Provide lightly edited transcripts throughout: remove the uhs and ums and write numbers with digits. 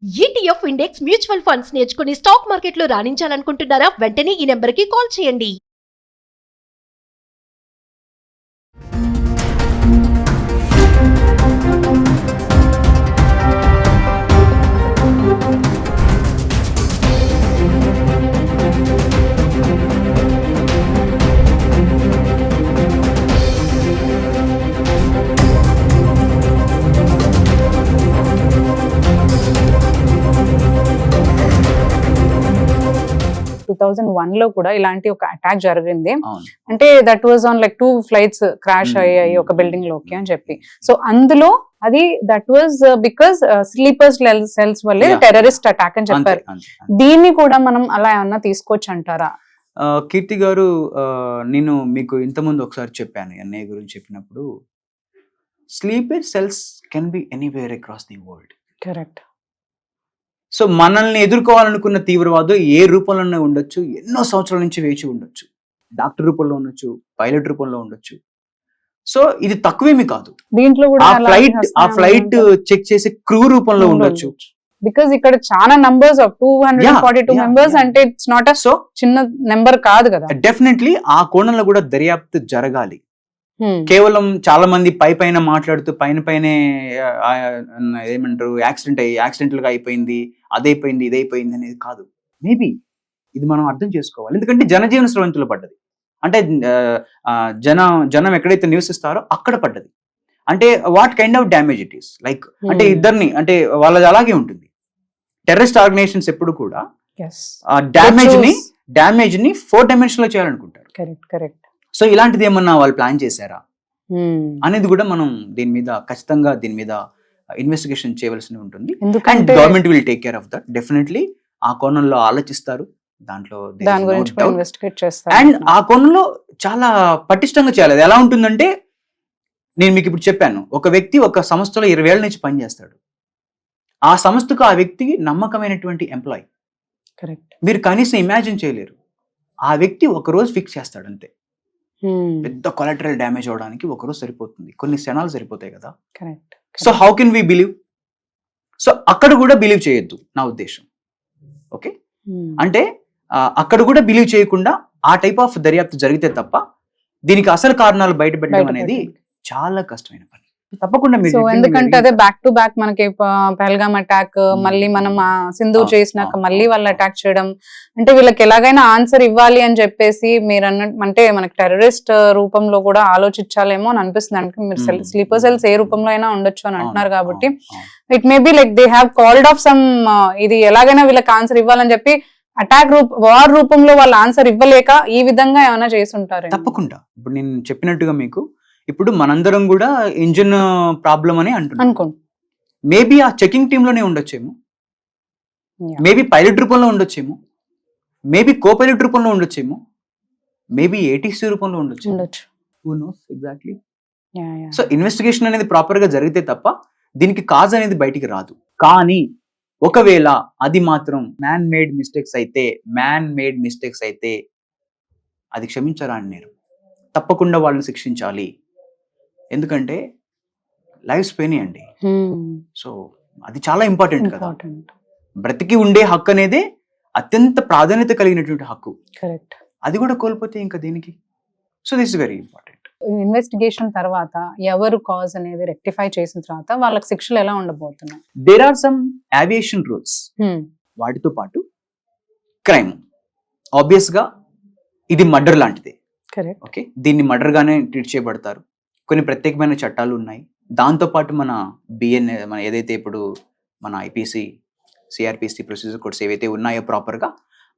ETF index mutual funds నేర్చుకుని stock మార్కెట్లో రాణించాలనుకుంటున్నారా? వెంటనే ఈ నెంబర్కి కాల్ చేయండి. లో కూడా ఇలాంటి ఒక అటాక్ జరిగింది. అవును. అంటే that was on like 2 flights crash అయ్యాయి ఒక బిల్డింగ్ లోకి అని చెప్పి. సో అందులో అది that was because sleepers cells వల్లే Yeah. టెర్రరిస్ట్ అటాక్ అని చెప్పారు. అంతే. దీన్ని కూడా మనం అలా ఏమన్నా తీసుకోవచ్చు అంటారా? కీర్తి గారు, నేను మీకు ఇంతకుముందు ఒకసారి చెప్పాను ఎన్ఐ గురించి చెప్పినప్పుడు, sleeper cells can be anywhere across the world. Correct. So మనల్ని ఎదుర్కోవాలనుకున్న తీవ్రవాదం ఏ రూపంలోనే ఉండొచ్చు, ఎన్నో సంవత్సరాల నుంచి వేచి ఉండొచ్చు. డాక్టర్ రూపంలో ఉండొచ్చు, పైలట్ రూపంలో ఉండొచ్చు. సో ఇది తక్కువేమీ కాదు. దీంట్లో కూడా ఆ ఫ్లైట్ చెక్ చేసే క్రూ రూపంలో ఉండొచ్చు. బికాస్ ఇక్కడ చాలా నంబర్స్ ఆఫ్ 242 మెంబర్స్ అంటే ఇట్స్ నాట్ అ సో చిన్న నెంబర్ కాదు కదా. డెఫినెట్లీ ఆ కోణంలో కూడా దర్యాప్తు జరగాలి. కేవలం చాలా మంది పైన మాట్లాడుతూ పైనే ఏమంటారు, యాక్సిడెంటల్ గా అయిపోయింది, అదైపోయింది, ఇదైపోయింది అనేది కాదు. మేబీ ఇది మనం అర్థం చేసుకోవాలి. ఎందుకంటే జనజీవన స్రవంతిలో పడ్డది. అంటే జనం ఎక్కడైతే నివసిస్తారో అక్కడ పడ్డది. అంటే what kind of damage it is like, అంటే ఇద్దరిని, అంటే వాళ్ళది అలాగే ఉంటుంది. టెర్రరిస్ట్ ఆర్గనైజేషన్స్ ఎప్పుడు కూడా డ్యామేజ్ ని 4 dimensions లో చేయాలనుకుంటారు. కరెక్ట్. సో ఇలాంటిది ఏమన్నా వాళ్ళు ప్లాన్ చేశారా అనేది కూడా మనం ఖచ్చితంగా దీని మీద ఇన్వెస్టిగేషన్ చేయవలసి ఉంటుంది. And government will take care of that. Definitely ఆ కోణంలో ఆలోచిస్తారు. దాంట్లో అండ్ ఆ కోణంలో చాలా పటిష్టంగా చేయాలి. అది ఎలా ఉంటుందంటే, నేను మీకు ఇప్పుడు చెప్పాను, ఒక వ్యక్తి ఒక సంస్థలో 20 ఏళ్ల నుంచి పనిచేస్తాడు. ఆ సంస్థకు ఆ వ్యక్తికి నమ్మకమైనటువంటి ఎంప్లాయీ. కరెక్ట్. మీరు కనీసం ఇమాజిన్ చేయలేరు. ఆ వ్యక్తి ఒకరోజు ఫిక్స్ చేస్తాడు అంతే. పెద్ద కొలాటరల్ డ్యామేజ్ అవడానికి ఒకరోజు సరిపోతుంది, కొన్ని క్షణాలు సరిపోతాయి కదా. Correct. So how can we believe? So అక్కడ కూడా బిలీవ్ చేయొద్దు నా ఉద్దేశం. ఓకే, అంటే అక్కడ కూడా బిలీవ్ చేయకుండా ఆ టైప్ ఆఫ్ దర్యాప్తు జరిగితే తప్ప దీనికి అసలు కారణాలు బయటపెట్టడం అనేది చాలా కష్టమైన పని. తప్పకుండా సో ఎందుకంటే అదే బ్యాక్ టు బ్యాక్ మనకి పహల్గామ్ అటాక్, మళ్ళీ మనం సింధు చేసినాక మళ్ళీ వాళ్ళు అటాక్ చేయడం, అంటే వీళ్ళకి ఎలాగైనా ఆన్సర్ ఇవ్వాలి అని చెప్పేసి మీరు అంటే మనకి టెర్రరిస్ట్ రూపంలో కూడా ఆలోచించాలేమో అని అనిపిస్తుంది. అంటే మీరు స్లీపర్ సెల్స్ ఏ రూపంలో అయినా ఉండొచ్చు అని అంటున్నారు కాబట్టి it may be like they have called of some, ఇది ఎలాగైనా వీళ్ళకి ఆన్సర్ ఇవ్వాలని చెప్పి వార్ రూపంలో వాళ్ళు ఆన్సర్ ఇవ్వలేక ఈ విధంగా ఏమైనా చేసి ఉంటారు. తప్పకుండా. ఇప్పుడు నేను చెప్పినట్టుగా మీకు, ఇప్పుడు మనందరం కూడా ఇంజిన్ ప్రాబ్లం అని అంటున్నాం. మేబీ ఆ చెకింగ్ టీమ్ లోనే ఉండొచ్చేమో, మేబీ పైలట్ రూపంలో ఉండొచ్చేమో, మేబీ కో పైలట్ రూపంలో ఉండొచ్చేమో, మేబీ ఏటీసీ రూపంలో ఉండొచ్చు. Who knows exactly. So investigation అనేది ప్రాపర్ గా జరిగితే తప్ప దీనికి కాజ్ అనేది బయటికి రాదు. కానీ ఒకవేళ అది మాత్రం మ్యాన్ మేడ్ మిస్టేక్స్ అయితే అది క్షమించరా అన్నారు. తప్పకుండా వాళ్ళని శిక్షించాలి. ఎందుకంటే లైఫ్స్ పోయినాయండి. సో అది చాలా ఇంపార్టెంట్ కదా. బ్రతికి ఉండే హక్కు అనేది అత్యంత ప్రాధాన్యత కలిగినటువంటి హక్కు. కరెక్ట్. అది కూడా కోల్పోతే ఇంకా దీనికి. So this is very important. Investigation తర్వాత ఎవరు కాజ్ అనేది రెక్టిఫై చేసిన తర్వాత వాళ్ళకి శిక్షలు ఎలా ఉండబోతున్నాయి? There are some aviation rules. వాటితో పాటు క్రైమ్, ఆబ్వియస్ గా ఇది మర్డర్ లాంటిది. ఓకే, దీన్ని మర్డర్ గానే ట్రీట్ చేయబడతారు. కొన్ని ప్రత్యేకమైన చట్టాలు ఉన్నాయి. దాంతో పాటు మన ఏదైతే ఇప్పుడు మన ఐపీసీ, సిఆర్పిసి ప్రొసీజర్ కోడ్స్ ఏవైతే ఉన్నాయో ప్రాపర్ గా,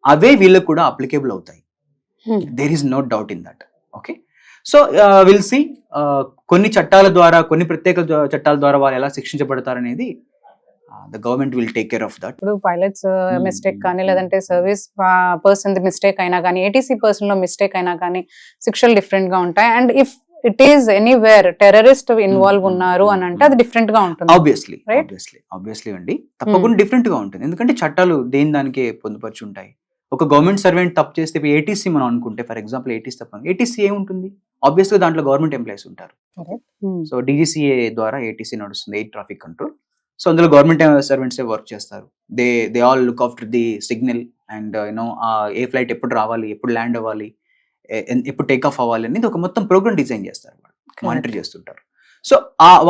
అవే వీళ్ళకి కూడా అప్లికేబుల్ అవుతాయి. There is no doubt in that. Okay, so will see కొన్ని చట్టాల ద్వారా, కొన్ని ప్రత్యేక చట్టాల ద్వారా వాళ్ళు ఎలా శిక్షించబడతారనేది the government will take care of that. ఇప్పుడు పైలట్స్ మిస్టేక్ కానీ, లేదంటే సర్వీస్ పర్సన్ మిస్టేక్ అయినా కానీ, ఏటీసీ పర్సన్ లో మిస్టేక్ అయినా కానీ శిక్షలు డిఫరెంట్ గా ఉంటాయి. And if it is anywhere terrorist involve ఉన్నారు అని అంటే అది డిఫరెంట్ గా ఉంటుంది. ఆబ్వియస్లీ అండి, తప్పకుండా డిఫరెంట్ గా ఉంటుంది. ఎందుకంటే చట్టాలు దేని దానికే పొందుపరిచి ఉంటాయి. ఒక గవర్నమెంట్ సర్వెంట్ తప్పు చేస్తే, ఏటీసీ మనం అనుకుంటే ఫర్ ఎగ్జాంపుల్ ఏటీసీ తప్ప, ఏటీసీ ఏముంటుంది? ఆబ్వియస్ గా దాంట్లో గవర్నమెంట్ ఎంప్లాయీస్ ఉంటారు. సో డీజీసీఏ ద్వారా ఏటీసీ నడుస్తుంది, ఎయిర్ ట్రాఫిక్ కంట్రోల్. సో అందులో గవర్నమెంట్ సర్వెంట్సే వర్క్ చేస్తారు. They all look after the signal and A flight ఎప్పుడు రావాలి, ఎప్పుడు ల్యాండ్ అవ్వాలి, ఎప్పుడు టేక్ ఆఫ్ అవ్వాలి అనేది ఒక మొత్తం ప్రోగ్రామ్ డిజైన్ చేస్తారు, వాళ్ళు మానిటర్ చేస్తుంటారు. సో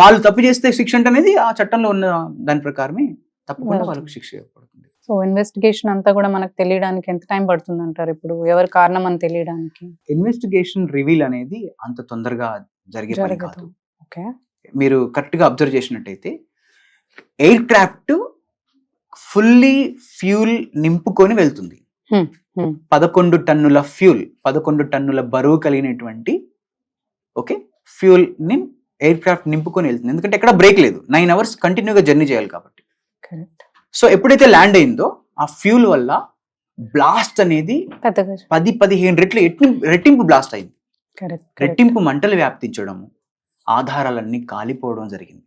వాళ్ళు తప్పు చేస్తే శిక్ష అనేది ఆ చట్టంలో ఉన్న దాని ప్రకారమే తప్పకుండా వాళ్ళకి శిక్ష పడుతుంది. సో ఇన్వెస్టిగేషన్ అంతా కూడా మనకు తెలియడానికి ఎంత టైం పడుతుంది అంటారు? ఇప్పుడు ఎవరి కారణం అని తెలియడానికి ఇన్వెస్టిగేషన్ రివీల్ అనేది అంత తొందరగా జరిగే పని కాదు. ఓకే, మీరు కరెక్ట్ గా అబ్జర్వ్ చేసినట్టయితే ఎయిర్ క్రాఫ్ట్ ఫుల్లీ ఫ్యూల్ నింపుకొని వెళ్తుంది. 11 టన్నుల ఫ్యూల్, 11 టన్నుల బరువు కలిగినటువంటి ఫ్యూల్ ని ఎయిర్ క్రాఫ్ట్ నింపుకొని వెళ్తుంది. ఎందుకంటే ఎక్కడ బ్రేక్ లేదు, 9 hours కంటిన్యూగా జర్నీ చేయాలి కాబట్టి. సో ఎప్పుడైతే ల్యాండ్ అయిందో ఆ ఫ్యూల్ వల్ల బ్లాస్ట్ అనేది 10-15 రెట్లు రెట్టింపు బ్లాస్ట్ అయింది. రెట్టింపు మంటలు వ్యాప్తించడము, ఆధారాలన్నీ కాలిపోవడం జరిగింది.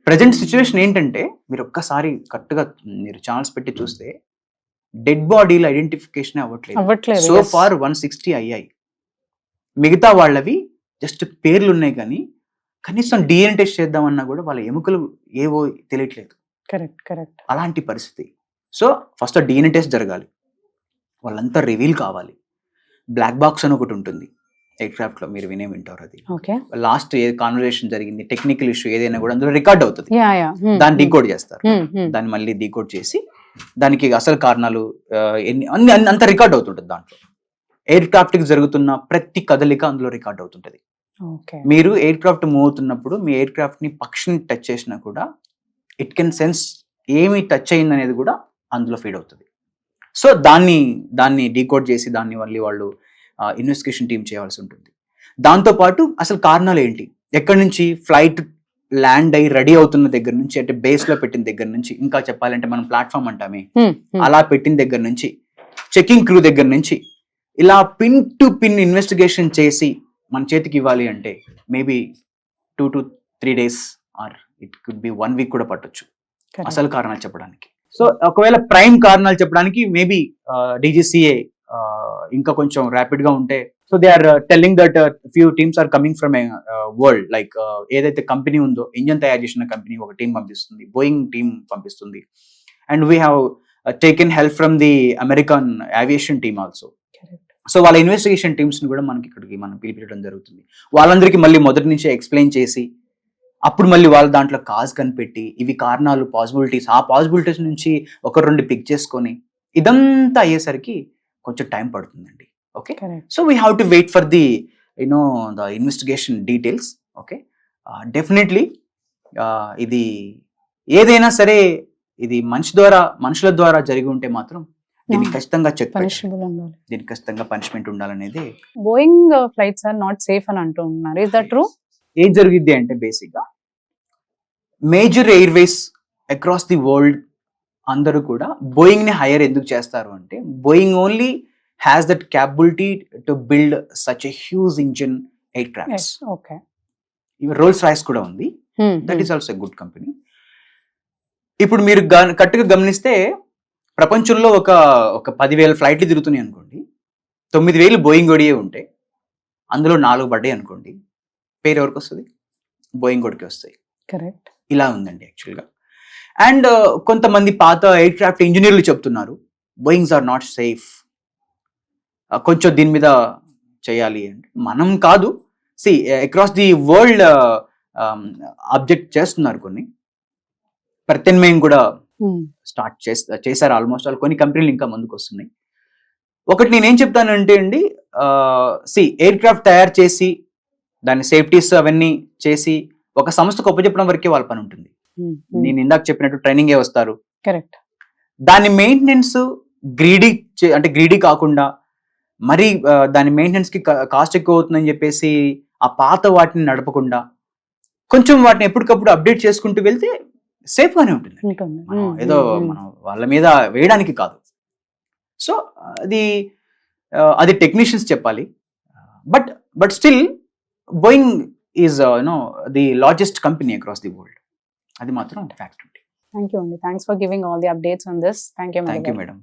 ప్రజెంట్ సిచ్యువేషన్ ఏంటంటే మీరు ఒక్కసారి కరెక్ట్గా మీరు ఛానల్స్ పెట్టి చూస్తే డెడ్ బాడీలు ఐడెంటిఫికేషన్ అవ్వట్లేదు. సో ఫార్ 160 అయ్యాయి. మిగతా వాళ్ళవి జస్ట్ పేర్లు ఉన్నాయి, కానీ కనీసం డిఎన్ఏ టెస్ట్ చేద్దామన్నా కూడా వాళ్ళ ఎముకలు ఏవో తెలియట్లేదు. కరెక్ట్. అలాంటి పరిస్థితి. సో ఫస్ట్ డిఎన్ఏ టెస్ట్ జరగాలి, వాళ్ళంతా రివీల్ కావాలి. బ్లాక్ బాక్స్ అని ఒకటి ఉంటుంది ఎయిర్ క్రాఫ్ట్ లో, మీరు వింటారు. అది లాస్ట్ ఏ కాన్వర్సేషన్ జరిగింది, టెక్నికల్ ఇష్యూ ఏదైనా కూడా అందులో రికార్డ్ అవుతుంది. దాన్ని డీకోడ్ చేస్తారు, దాన్ని మళ్ళీ డీకోడ్ చేసి దానికి అసలు కారణాలు అంత రికార్డ్ అవుతుంటది. దాంట్లో ఎయిర్ క్రాఫ్ట్ కి జరుగుతున్న ప్రతి కదలిక అందులో రికార్డ్ అవుతుంటది. మీరు ఎయిర్ క్రాఫ్ట్ మూవ్ అవుతున్నప్పుడు మీ ఎయిర్ క్రాఫ్ట్ ని పక్షిని టచ్ చేసినా కూడా ఇట్ కెన్ సెన్స్ ఏమి టచ్ అయింది అనేది కూడా అందులో ఫీడ్ అవుతుంది. సో దాన్ని డీకోడ్ చేసి దాన్ని మళ్ళీ వాళ్ళు ఇన్వెస్టిగేషన్ టీం చేయాల్సి ఉంటుంది. దాంతోపాటు అసలు కారణాలు ఏంటి, ఎక్కడి నుంచి ఫ్లైట్ ల్యాండ్ అయ్యి రెడీ అవుతున్న దగ్గర నుంచి, అంటే బేస్ లో పెట్టిన దగ్గర నుంచి, ఇంకా చెప్పాలంటే మనం ప్లాట్ఫామ్ అంటామే అలా పెట్టిన దగ్గర నుంచి, చెకింగ్ క్రూ దగ్గర నుంచి, ఇలా పిన్ టు పిన్ ఇన్వెస్టిగేషన్ చేసి మన చేతికి ఇవ్వాలి అంటే maybe 2 to 3 days or it could be 1 week కూడా పట్టొచ్చు అసలు కారణాలు చెప్పడానికి. సో ఒకవేళ ప్రైమ్ కారణాలు చెప్పడానికి మేబీ DGCA ఇంకా కొంచెం ర్యాపిడ్ గా ఉంటే, so they are telling that few teams are coming from world, like ఏదైతే కంపెనీ ఉందో ఇంజన్ తయారు చేసిన కంపెనీ ఒక టీం పంపిస్తుంది, బోయింగ్ టీం పంపిస్తుంది, and we have taken help from the American aviation team also. So వాళ్ళ ఇన్వెస్టిగేషన్ టీమ్స్ ని కూడా ఇక్కడికి మనం పిలిపించడం జరుగుతుంది. వాళ్ళందరికీ మళ్ళీ మొదటి నుంచే ఎక్స్ప్లెయిన్ చేసి అప్పుడు మళ్ళీ వాళ్ళ దాంట్లో కాజ్ కనిపెట్టి ఇవి కారణాలు, పాసిబిలిటీస్, ఆ పాసిబిలిటీస్ నుంచి 1-2 పిక్ చేసుకొని ఇదంతా అయ్యేసరికి కొంచెం టైం పడుతుందండి. Okay, so we have to wait for the the investigation details. Okay, definitely ఇది ఏదైనా సరే ఇది మనుషుల ద్వారా జరిగి ఉంటే మాత్రం దీనికి ఖచ్చితంగా దీనికి ఖచ్చితంగా పనిష్మెంట్ ఉండాలనేది. Boeing flights are not safe అని అంటూ ఉన్నారు. Is that true? ఏం జరిగిద్ది అంటే బేసిక్ గా major airways across the world అందరూ కూడా బోయింగ్ ని హైర్ ఎందుకు చేస్తారు అంటే, Boeing only has that capability to build such a huge engine aircrafts. Rolls Royce కూడా ఉంది, that is also a good company. ఇప్పుడు మీరు కరెక్ట్గా గమనిస్తే ప్రపంచంలో ఒక 10,000 ఫ్లైట్లు తిరుగుతున్నాయి అనుకోండి, 9,000 బోయింగ్ ఓడియే ఉంటే అందులో 4 పడ్డాయి అనుకోండి, పేరు ఎవరికి వస్తుంది? బోయింగ్ ఓడికి వస్తాయి. కరెక్ట్, ఇలా ఉందండి యాక్చువల్గా. అండ్ కొంతమంది పాత ఎయిర్ క్రాఫ్ట్ ఇంజనీర్లు చెప్తున్నారు బోయింగ్స్ ఆర్ నాట్ సేఫ్, కొంచెం దీని మీద చేయాలి అంటే. మనం కాదు, see across the world object చేస్తున్నారు. కొన్ని ప్రత్యామ్నాయం కూడా స్టార్ట్ చేశారు ఆల్మోస్ట్ ఆల్. కొన్ని కంపెనీలు ఇంకా ముందుకు వస్తున్నాయి. ఒకటి నేనేం చెప్తానంటే అండి, ఎయిర్ క్రాఫ్ట్ తయారు చేసి దాని సేఫ్టీస్ అవన్నీ చేసి ఒక సంస్థకు ఒప్పచెప్పడం వరకే వాళ్ళ పని ఉంటుంది. నేను ఇందాక చెప్పినట్టు ట్రైనింగే వస్తారు. కరెక్ట్. దాని మెయింటెనెన్స్ గ్రీడీ కాకుండా మరి దాని మెయింటెనెన్స్ కి కాస్ట్ ఎక్కువ అవుతుందని చెప్పేసి ఆ పాత వాటిని నడపకుండా కొంచెం వాటిని ఎప్పటికప్పుడు అప్డేట్ చేసుకుంటూ వెళ్తే సేఫ్ గానే ఉంటుంది. ఏదో మనం వాళ్ళ మీద వేయడానికి కాదు. సో అది టెక్నీషియన్స్ చెప్పాలి. But still Boeing is the largest company across the world. అది మాత్రం ఫ్యాక్ట్. థ్యాంక్ యూ అండి. Thanks for giving all the updates on this. Thank you madam.